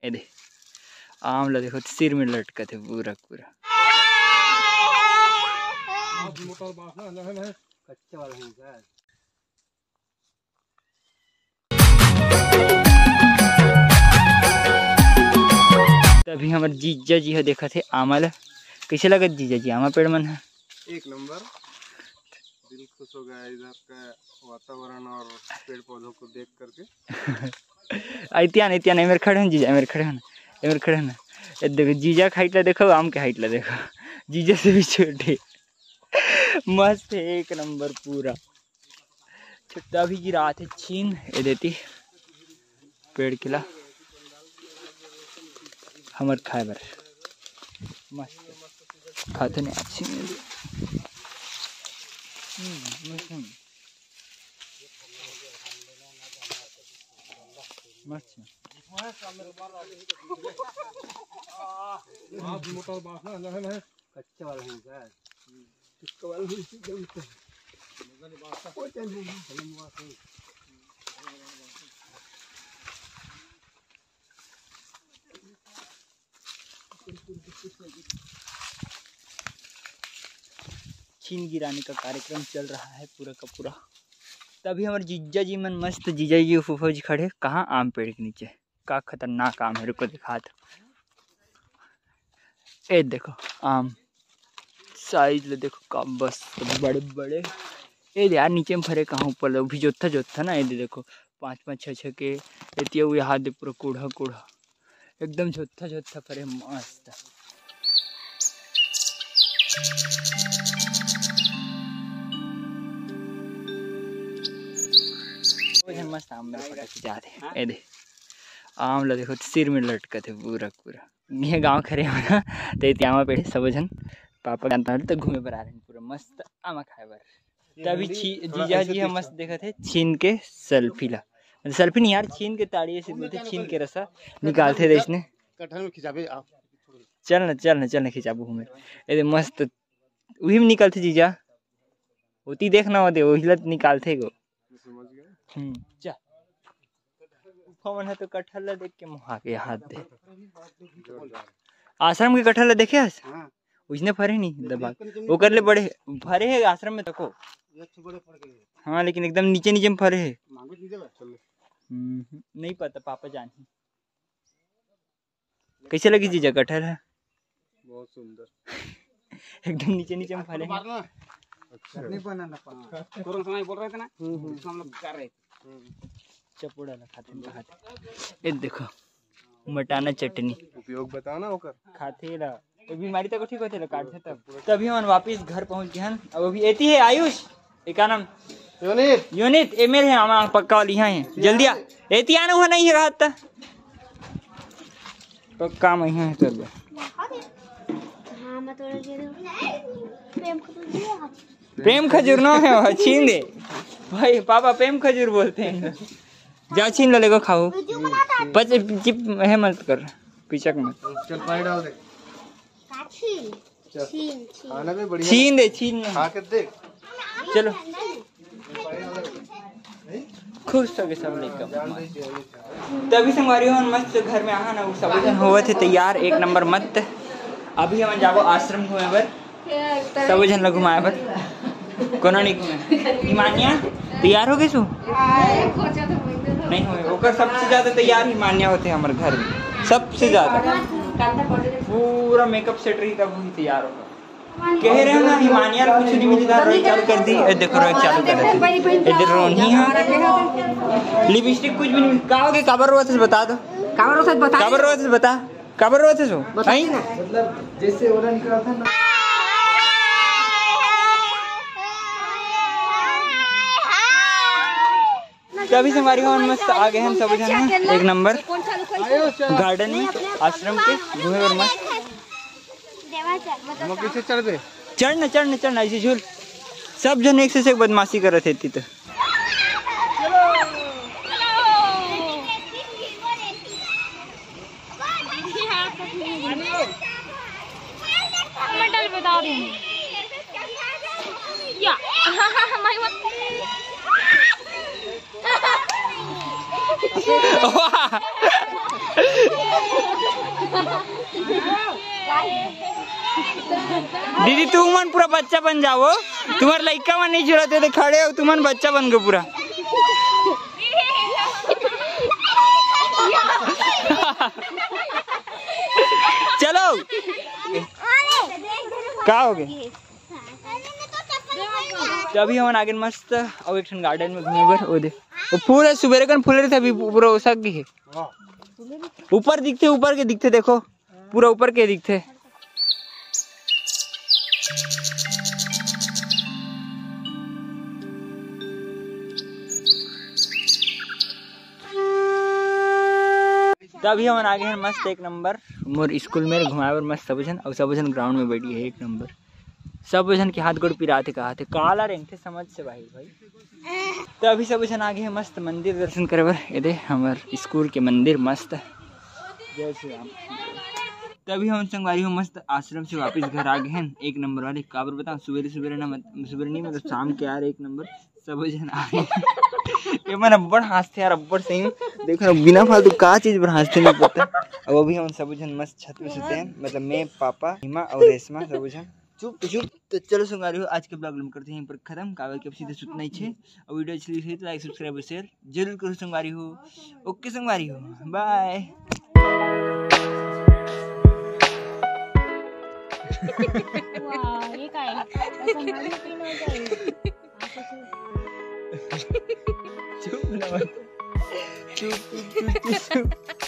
ये दे आमला देखो सिर में लटका थे पूरा पूरा। तभी हमारे जीजा जी है देखा थे आमल। कैसे लगा जीजा जी आमा पेड़ मन है? एक नंबर, दिल खुश हो गया इधर का वातावरण और पेड़ पौधों को देख करके। इत्यान मेरे खड़े हैं जीजा, मेरे खड़े हैं ना। देखो जीजा का हाइट ला देखो, आम के हाइट ला देखो, जीजा से भी छोटे। मस्त है एक नंबर पूरा। छुट्टा भी गिरा थे छीन ये देती पेड़ किला हमर खाए बर मस्त खाते नहीं अच्छी मस्त कच्चे वाले हैं सर, इसके वाले छीन गिराने का कार्यक्रम चल रहा है पूरा का पूरा। तभी हमारे जीजा जी मन मस्त, जीजा जी फूफा जी खड़े कहाँ आम पेड़ के नीचे। का खतरनाक आम है, रुको दिखात। ए देखो आम साइज ले देखो का बस बड़े बड़े। ए यार नीचे में फरे कहाँ ऊपर भी जोत्था ना। ये देखो 5-5 6 के एतिया हुए हाथ दे पूरा कूढ़ा एकदम जोत्था फरे मस्त। मस्त आम मेरे खिंचाते। ए दे आमला देखो सिर में लटका थे पूरा ये गाँव खरे हो ना तो इतियामा पेड़ सब जन पापा जानता है तो घूमे पर आ रहे हैं पूरा मस्त आमा खाए बर। तभी जीजा जी हम मस्त देखा थे छीन के सेल्फी ला, सेल्फी नहीं यार छीन के ताड़िए से बोलते छीन के रसा निकालते थे इसने। चल ना खिंचाबू घूमे ए मस्त वही में निकलते जीजा होती देखना होते वही निकालते गो। जा मन है तो कटहल ला देख के मुहा के हाथ दे। आश्रम के कटहल ला देखे उसने फरे नहीं दबा वो कर ले बड़े फरे है आश्रम में तको। हाँ लेकिन एकदम नीचे में फरे है। नहीं पता पापा जाने। कैसे लगी जीजा कटहल है? बहुत सुंदर। एकदम नीचे में फरे है। नहीं बनाना कोरोना समय बोल रहे थे ना, हम लोग कर रहे थे चपोड़ा खाते। ये देखो मटाना चटनी उपयोग बताओ ना होकर खाते ला बीमारी तक ठीक होते काटते तब। तभी हम वापिस घर पहुंच गए हैं। अब अभी एती है आयुष एक नाम यूनिट ए मेरे हैं पक्का वाली यहाँ है जल्दी आ एती आना हुआ नहीं है रात पक्का में यहाँ है चल प्रेम खजूर ना है छीन दे भाई पापा प्रेम खजूर बोलते हैं। जा छीन लो लेको खाओ बस चिप है मत कर पिचक मत। चल पानी डाल दे खाना भी बढ़िया छीन दे छीन खा के देख। चलो खुश हो गए सब लेकर। तभी से हमारी मस्त घर में आहा ना वो सब जन हुए थे तैयार एक नंबर मत। अभी हम जाबो आश्रम घूमे बर सब जन लोग घुमाए बर कोनो नहीं घूमे। मान्या तैयार हो गए सु नहीं हुए ओकर सबसे ज्यादा तैयार ही मान्या होते हमारे घर में सबसे ज्यादा पूरा मेकअप सेट रही तब वही तैयार होगा। कह रहे हैं ना हिमानिया कुछ नहीं मिली था रोई चालू कर दी। देखो रोई चालू कर दी इधर रोनी है लिपस्टिक कुछ भी नहीं कहोगे काबर रोते बता दो काबर रोते बता काबर रोते सो मतलब जैसे ओरा निकला था ना। तभी से हमारी हम मस्त आ गए हम सब जन एक नंबर गार्डन में आश्रम के घूमे और मस्त चढ़ दे चढ़ना ऐसे झूल सब जन एक से एक बदमाशी कर रहे थे। तो बता दीदी तू मन पूरा बच्चा बन जाओ, तुम्हारे लड़का मन नहीं जरूरत है, खड़े हो तुम बच्चा बन गए पूरा। चलो क्या हो गए? तो अभी हम आगे मस्त और एक गार्डन में घूमे बर। ओ दे वो फूल है, सुबह कन फूल रहे थे, अभी पूरा ओसा की है। ऊपर दिखते, ऊपर के दिखते, देखो पूरा ऊपर के दिखते। तो अभी हम आगे हैं मस्त एक नंबर मोर स्कूल में घुमाए और मस्त सब जन, और सब जन ग्राउंड में बैठी है एक नंबर। सब जन के हाथ गोड़ पिराते कहा थे, काला रेंग थे समझ से भाई। तो अभी सब जन आगे है मस्त मंदिर दर्शन करे। ये दे हमारे स्कूल के मंदिर मस्त, जय श्री राम। तो अभी हम संगवारी हो मस्त आश्रम से वापस घर आ गए हैं एक नंबर वाले। काबर बताओ सुबेरे सुबेरे ना, सुबेरे नहीं मतलब शाम के यार एक नंबर सब जन आए। ये मैं अब्बड़ हंसते यार, अब्बड़ सही में देखो बिना फालतू का चीज पर हंसते नहीं पता। अब अभी हम सब जन मस्त छत पे सोते हैं, मतलब मैं, पापा, हिमा और रेशमा सब जन चुप चुप। तो चलो संगवारी हो आज के ब्लॉग हम करते हैं पर खत्म। काबर के अब सीधे सुतना ही छे, और वीडियो अच्छी लगी तो लाइक सब्सक्राइब और शेयर जरूर करो संगवारी हो। ओके संगवारी हो, बाय। ये काय चुप ना, चुप चुप चुप चुप।